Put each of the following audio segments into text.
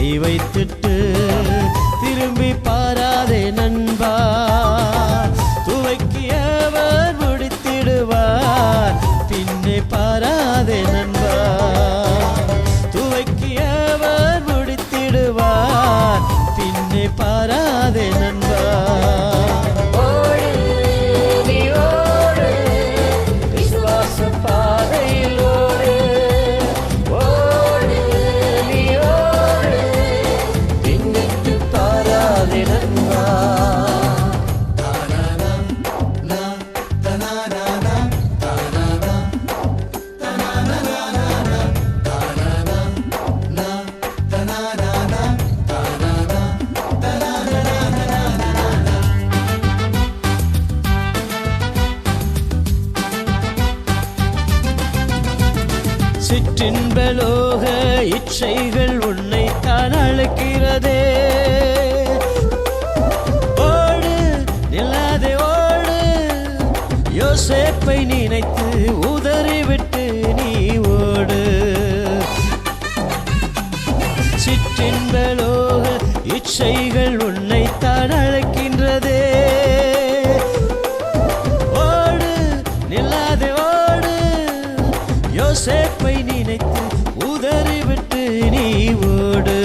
கை வைத்துட்டு திரும்பி பாராதே நண்பா. துவக்கியவர் முடித்திடுவார், பின்னே பாராதே நண்பா. துவக்கியவர் முடித்திடுவார், பின்னே பாராதே நண்பா. சிற்றின்பலோக இச்சைகள் உன்னைத்தான் அழைக்கிறதே. ஓடு, நில்லாதே ஓடு, யோசேப்பை நினைத்து உதறிவிட்டு நீ ஓடு. சிற்றின்பலோக இச்சைகள் உன்னைத்தான் அழைக்கின்றதே. ஓடு, நில்லாதே ஓடு, யோசேப்பை நினைத்து உதறிவிட்டு நீ ஓடு.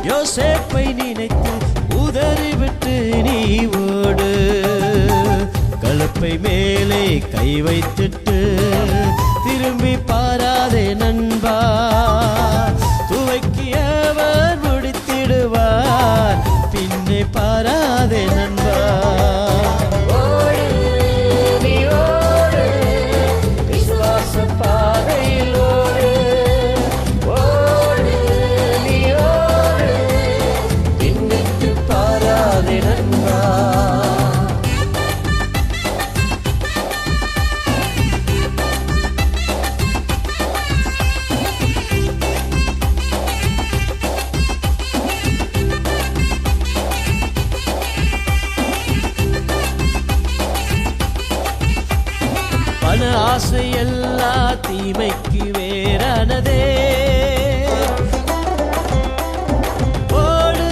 யோசேப்பை நினைத்து உதறிவிட்டு நீ ஓடு. கலப்பை மேலே கை வைத்துட்டு திரும்பி பாராதே நண்பா. துவக்கியவர் முடித்திடுவார், பின்னே பாராதே நண்பா. பண ஆசை எல்லா தீமைக்கு வேறானதே. ஓடு,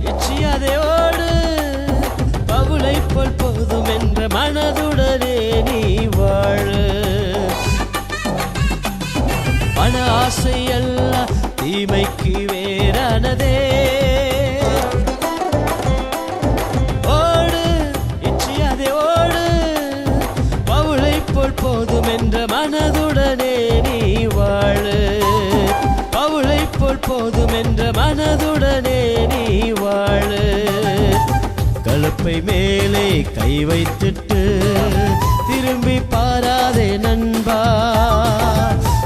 இச்சியாதே ஓடு, பவுலை போல் போதும் என்ற மனதுடனே நீ வாழு. பண ஆசை எல்லா தீமைக்கு வேறானதே. போதும் என்ற மனதுடனே நீ வாழு. பவுலை போல் போதும் என்ற மனதுடனே நீ வாழு. கலப்பை மேலே கை வைத்துட்டு திரும்பி பாராதே நண்பா.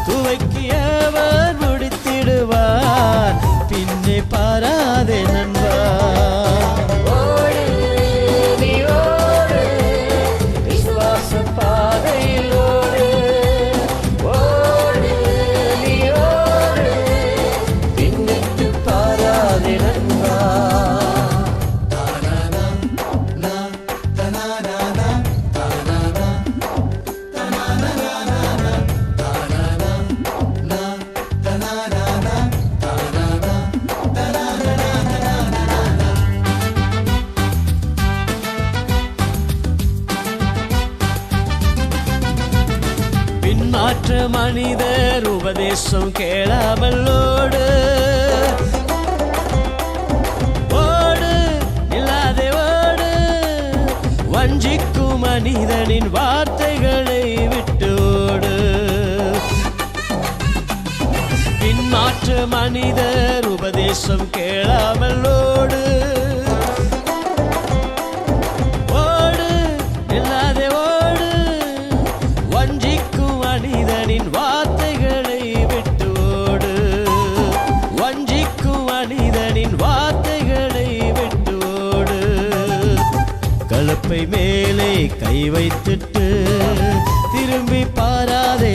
துவக்கியவர் முடித்திடுவார், பின்னே பாராதே நண்பா. பின்மாற்ற மனிதர் உபதேசம் கேளாமல் ஓடு. ஓடு, நில்லாதே ஓடு, வஞ்சிக்கும் மனிதனின் வார்த்தைகளை விட்டு ஓடு. பின்மாற்ற மனிதர் உபதேசம் கேளாமல் ஓடு. ஓடு, நில்லாதே ஓடு, வஞ்சிக்கும் மனிதனின் வார்த்தைகளை விட்டு ஓடு. வஞ்சிக்கும் மனிதனின் வார்த்தைகளை விட்டு ஓடு. கலப்பை மேலே கை வைத்துட்டு திரும்பி பாராதே